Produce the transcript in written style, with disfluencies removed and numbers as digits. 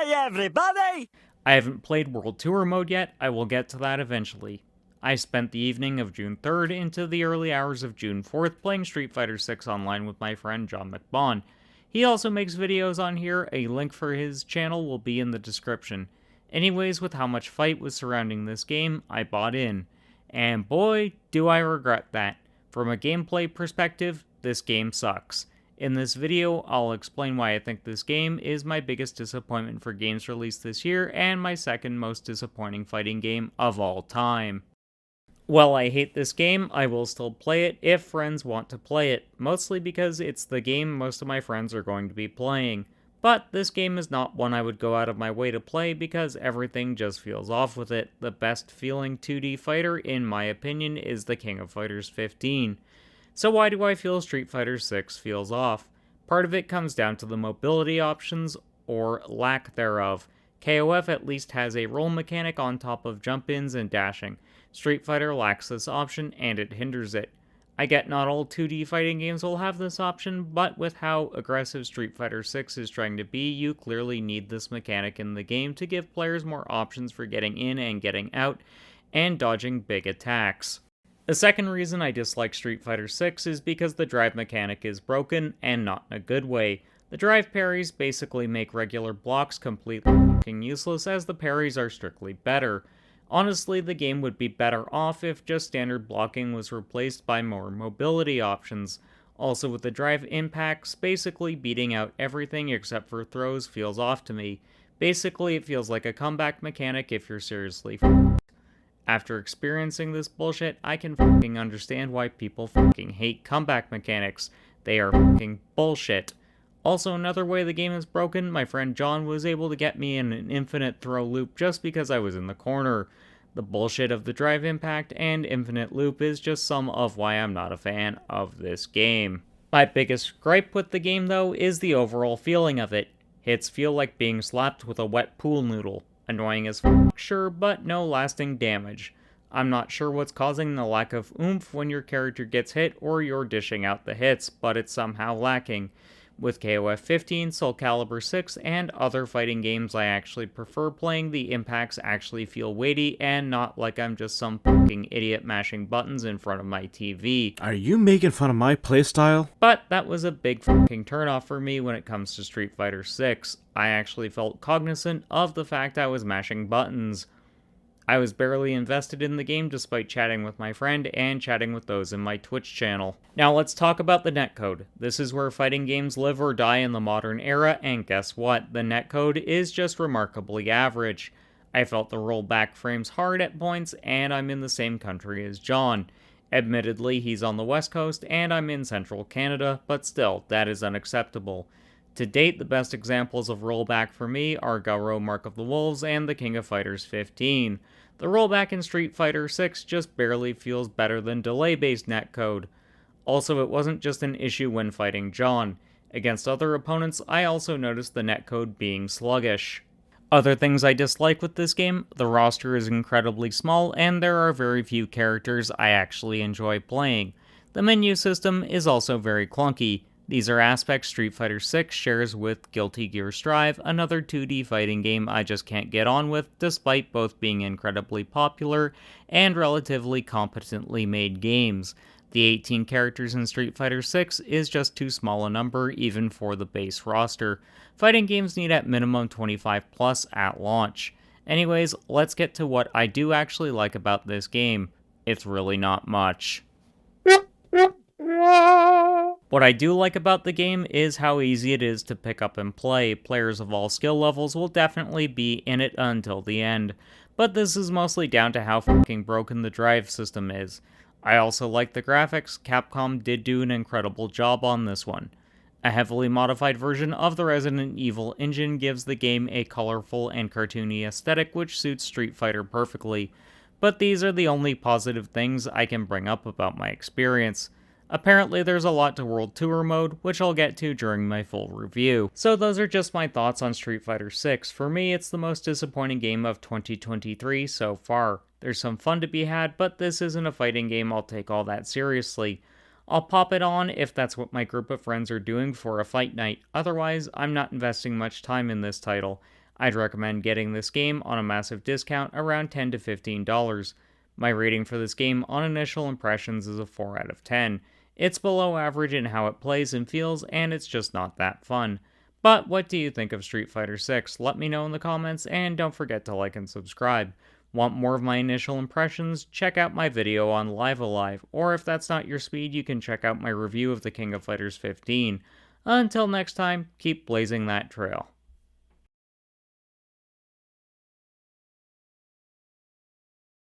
Hi everybody! I haven't played World Tour mode yet, I will get to that eventually. I spent the evening of June 3rd into the early hours of June 4th playing Street Fighter 6 online with my friend John McBaugh. He also makes videos on here, a link for his channel will be in the description. Anyways, with how much fight was surrounding this game, I bought in. And boy, do I regret that. From a gameplay perspective, this game sucks. In this video, I'll explain why I think this game is my biggest disappointment for games released this year and my second most disappointing fighting game of all time. While I hate this game, I will still play it if friends want to play it, mostly because it's the game most of my friends are going to be playing. But this game is not one I would go out of my way to play because everything just feels off with it. The best feeling 2D fighter, in my opinion, is the King of Fighters 15. So why do I feel Street Fighter 6 feels off? Part of it comes down to the mobility options, or lack thereof. KOF at least has a roll mechanic on top of jump-ins and dashing. Street Fighter lacks this option, and it hinders it. I get not all 2D fighting games will have this option, but with how aggressive Street Fighter 6 is trying to be, you clearly need this mechanic in the game to give players more options for getting in and getting out, and dodging big attacks. The second reason I dislike Street Fighter 6 is because the drive mechanic is broken, and not in a good way. The drive parries basically make regular blocks completely fucking useless, as the parries are strictly better. Honestly, the game would be better off if just standard blocking was replaced by more mobility options. Also, with the drive impacts, basically beating out everything except for throws feels off to me. Basically, it feels like a comeback mechanic if you're seriously After experiencing this bullshit, I can fucking understand why people fucking hate comeback mechanics. They are fucking bullshit. Also, another way the game is broken, my friend John was able to get me in an infinite throw loop just because I was in the corner. The bullshit of the drive impact and infinite loop is just some of why I'm not a fan of this game. My biggest gripe with the game, though, is the overall feeling of it. Hits feel like being slapped with a wet pool noodle. Annoying as fuck, sure, but no lasting damage. I'm not sure what's causing the lack of oomph when your character gets hit or you're dishing out the hits, but it's somehow lacking. With KOF 15, Soul Calibur 6, and other fighting games I actually prefer playing, the impacts actually feel weighty and not like I'm just some fucking idiot mashing buttons in front of my TV. Are you making fun of my playstyle? But that was a big fucking turnoff for me when it comes to Street Fighter 6. I actually felt cognizant of the fact I was mashing buttons. I was barely invested in the game despite chatting with my friend and chatting with those in my Twitch channel. Now let's talk about the netcode. This is where fighting games live or die in the modern era, and guess what? The netcode is just remarkably average. I felt the rollback frames hard at points, and I'm in the same country as John. Admittedly, he's on the West Coast, and I'm in central Canada, but still, that is unacceptable. To date, the best examples of rollback for me are Garo Mark of the Wolves and the King of Fighters 15. The rollback in Street Fighter 6 just barely feels better than delay-based netcode. Also, it wasn't just an issue when fighting John. Against other opponents, I also noticed the netcode being sluggish. Other things I dislike with this game, the roster is incredibly small and there are very few characters I actually enjoy playing. The menu system is also very clunky. These are aspects Street Fighter 6 shares with Guilty Gear Strive, another 2D fighting game I just can't get on with, despite both being incredibly popular and relatively competently made games. The 18 characters in Street Fighter 6 is just too small a number even for the base roster. Fighting games need at minimum 25 plus at launch. Anyways, let's get to what I do actually like about this game. It's really not much. What I do like about the game is how easy it is to pick up and play. Players of all skill levels will definitely be in it until the end, but this is mostly down to how fucking broken the drive system is. I also like the graphics. Capcom did do an incredible job on this one. A heavily modified version of the Resident Evil engine gives the game a colorful and cartoony aesthetic which suits Street Fighter perfectly, but these are the only positive things I can bring up about my experience. Apparently there's a lot to World Tour mode, which I'll get to during my full review. So those are just my thoughts on Street Fighter 6. For me, it's the most disappointing game of 2023 so far. There's some fun to be had, but this isn't a fighting game I'll take all that seriously. I'll pop it on if that's what my group of friends are doing for a fight night. Otherwise, I'm not investing much time in this title. I'd recommend getting this game on a massive discount around $10 to $15. My rating for this game on initial impressions is a 4 out of 10. It's below average in how it plays and feels, and it's just not that fun. But what do you think of Street Fighter 6? Let me know in the comments, and don't forget to like and subscribe. Want more of my initial impressions? Check out my video on Live Alive, or if that's not your speed, you can check out my review of the King of Fighters 15. Until next time, keep blazing that trail.